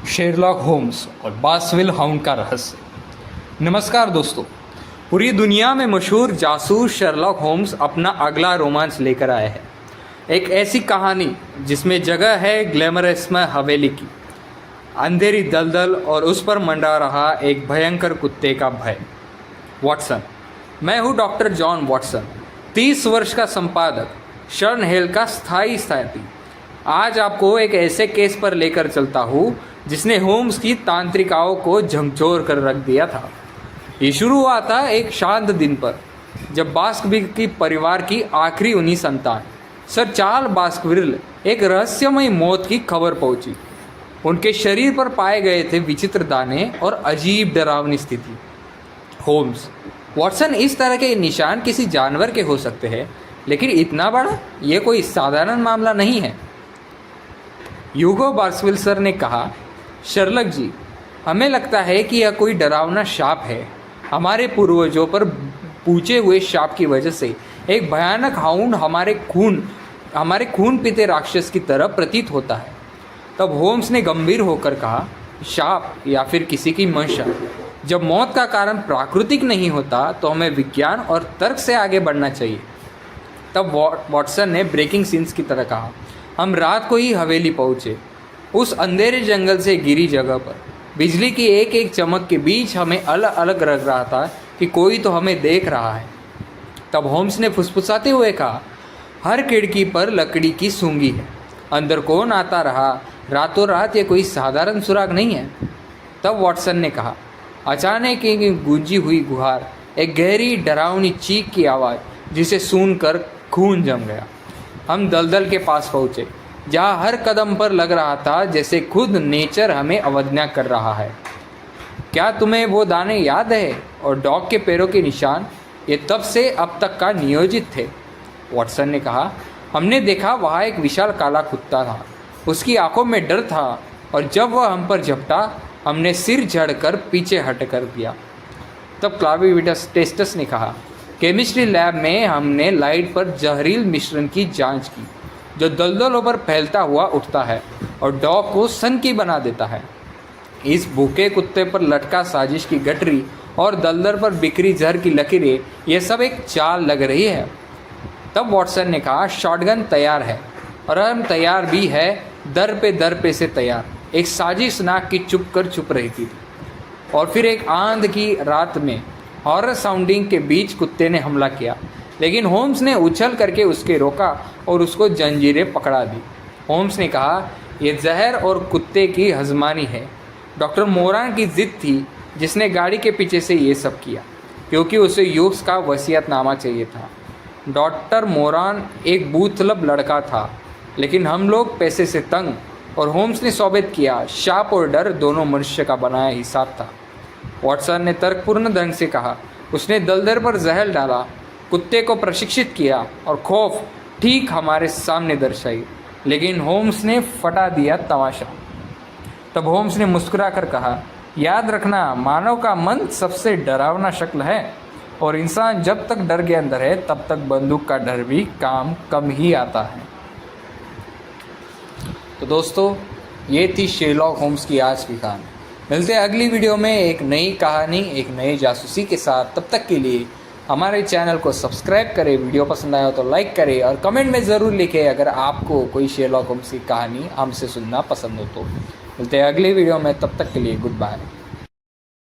Sherlock Holmes और बासविल hound का रहस्य। नमस्कार दोस्तों, पूरी दुनिया में मशहूर जासूस शेरलॉक होम्स अपना अगला रोमांच लेकर आए हैं। एक ऐसी कहानी जिसमें जगह है ग्लैमरसमय हवेली की, अंधेरी दलदल और उस पर मंडरा रहा एक भयंकर कुत्ते का भय। वॉटसन। मैं हूँ डॉक्टर जॉन वॉटसन, 30 वर्ष का संपादक, शर्न हेल का स्थायी साथी। आज आपको एक ऐसे केस पर लेकर चलता हूँ जिसने होम्स की तांत्रिकाओं को झकझोर कर रख दिया था। ये शुरू हुआ था एक शांत दिन पर, जब बास्कविल की परिवार की आखिरी 19 संतान सर चार्ल्स बास्कविल एक रहस्यमय मौत की खबर पहुंची। उनके शरीर पर पाए गए थे विचित्र दाने और अजीब डरावनी स्थिति। होम्स, वॉटसन, इस तरह के निशान किसी जानवर के हो सकते हैं, लेकिन इतना बड़ा, यह कोई साधारण मामला नहीं है। ह्यूगो बास्कविल सर ने कहा, शर्लक जी, हमें लगता है कि यह कोई डरावना शाप है। हमारे पूर्वजों पर पूछे हुए शाप की वजह से एक भयानक हाउंड हमारे खून पीते राक्षस की तरह प्रतीत होता है। तब होम्स ने गंभीर होकर कहा, शाप या फिर किसी की मंशा। जब मौत का कारण प्राकृतिक नहीं होता तो हमें विज्ञान और तर्क से आगे बढ़ना चाहिए। तब वॉटसन ने ब्रेकिंग सीन्स की तरह कहा, हम रात को ही हवेली पहुँचे। उस अंधेरे जंगल से घिरी जगह पर बिजली की एक एक चमक के बीच हमें अलग अलग लग रहा था कि कोई तो हमें देख रहा है। तब होम्स ने फुसफुसाते हुए कहा, हर खिड़की पर लकड़ी की सूंगी है, अंदर कौन आता रहा रातों रात, ये कोई साधारण सुराग नहीं है। तब वॉटसन ने कहा, अचानक एक गूंजी हुई गुहार, एक गहरी डरावनी चीख की आवाज़ जिसे सुनकर खून जम गया। हम दलदल के पास पहुँचे, जहाँ हर कदम पर लग रहा था जैसे खुद नेचर हमें अवज्ञा कर रहा है। क्या तुम्हें वो दाने याद है और डॉग के पैरों के निशान? ये तब से अब तक का नियोजित थे। वॉटसन ने कहा, हमने देखा वहाँ एक विशाल काला कुत्ता था। उसकी आंखों में डर था और जब वह हम पर झपटा, हमने सिर झड़कर पीछे हट कर दिया। तब क्लाविविटस टेस्टस ने कहा, केमिस्ट्री लैब में हमने लाइट पर जहरील मिश्रण की जांच की, जो दलदलों पर फैलता हुआ उठता है और डॉग को सनकी बना देता है। इस भूखे कुत्ते पर लटका साजिश की गठरी और दलदल पर बिखरी जहर की लकीरें, ये सब एक चाल लग रही है। तब वॉटसन ने कहा, शॉटगन तैयार है और हम तैयार भी है, दर पे से तैयार। एक साजिश नाक की चुप रही थी। और फिर एक आंध की रात में हॉरर साउंडिंग के बीच कुत्ते ने हमला किया, लेकिन होम्स ने उछल करके उसके रोका और उसको जंजीरें पकड़ा दी। होम्स ने कहा, यह जहर और कुत्ते की हजमानी है। डॉक्टर मोरान की जिद थी, जिसने गाड़ी के पीछे से ये सब किया, क्योंकि उसे ह्यूग्स का वसीयतनामा चाहिए था। डॉक्टर मोरान एक बूथलब लड़का था, लेकिन हम लोग पैसे से तंग, और होम्स ने साबित किया, शाप और डर दोनों मनुष्य का बनाया हिसाब था। वॉटसन ने तर्कपूर्ण ढंग से कहा, उसने दलदल पर जहर डाला, कुत्ते को प्रशिक्षित किया और खौफ ठीक हमारे सामने दर्शाई, लेकिन होम्स ने फटा दिया तमाशा। तब होम्स ने मुस्कुरा कर कहा, याद रखना, मानव का मन सबसे डरावना शक्ल है, और इंसान जब तक डर के अंदर है तब तक बंदूक का डर भी काम कम ही आता है। तो दोस्तों, ये थी शेरलॉक होम्स की आज की कहानी। मिलते हैं अगली वीडियो में एक नई कहानी, एक नई जासूसी के साथ। तब तक के लिए हमारे चैनल को सब्सक्राइब करें, वीडियो पसंद आया हो तो लाइक करें और कमेंट में ज़रूर लिखें अगर आपको कोई शेरलॉक होम्स की कहानी हमसे सुनना पसंद हो तो। मिलते हैं अगली वीडियो में, तब तक के लिए गुड बाय।